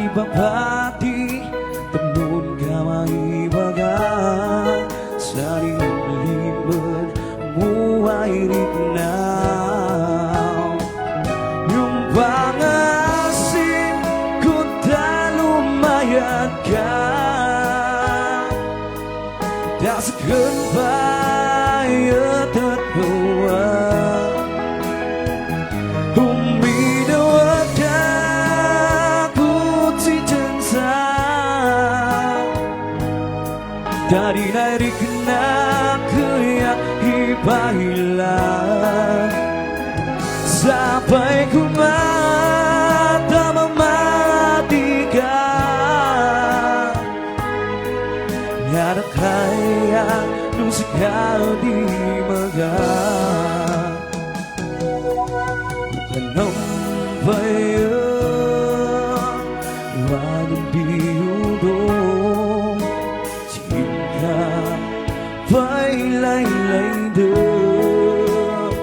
ibabati temun gamay baga sa liman muay rignaw yung pangasim ko talumayan ka dasagan bayat at buwan humidawat ka kutsi jansa dari narik na kaya ipahilan sampai ku mata memati ka nyada kaya nung sekal di megah bukan bayo walang biyudong cinta bay laylay dong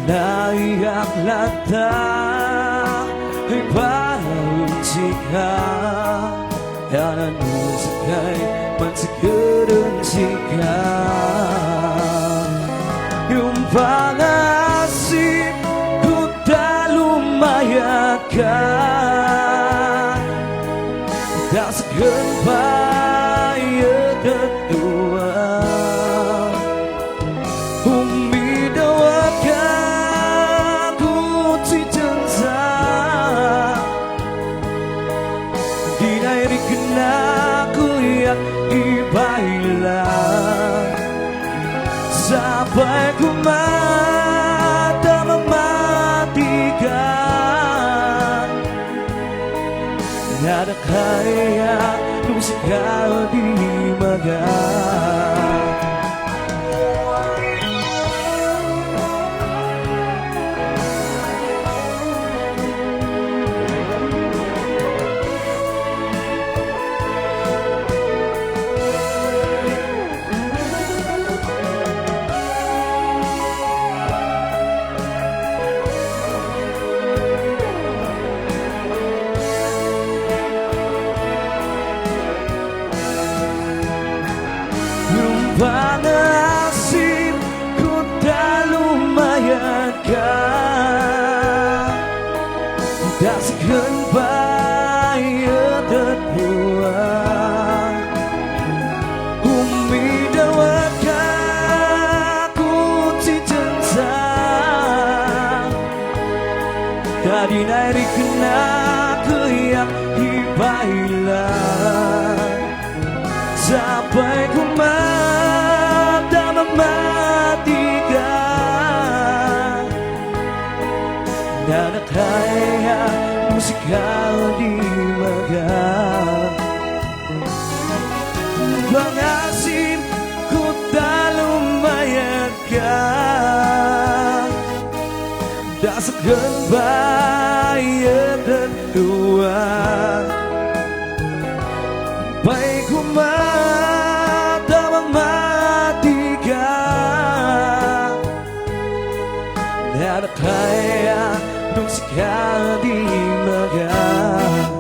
naiyak lata ay parang sika yan ang sakay man sigurong sika yung pangasip ko talumayak ka dasagan bayat at duwan humidawat ka kutsi jansa di nairik na kuya ipahilan sampai ku mata mematikan nyada kaya nung sekal di megah pangasim ko talumayan ka dasagan bayat at buwan humidawat ka kutsi jansa tadi nairik na kaya ipahilan sampai ku mata mematikan dan kaya musikal di megah pangasim ku talumayan ka dasagan bayat at duwan baik ku mata mematikan dan kaya nung sekal di megah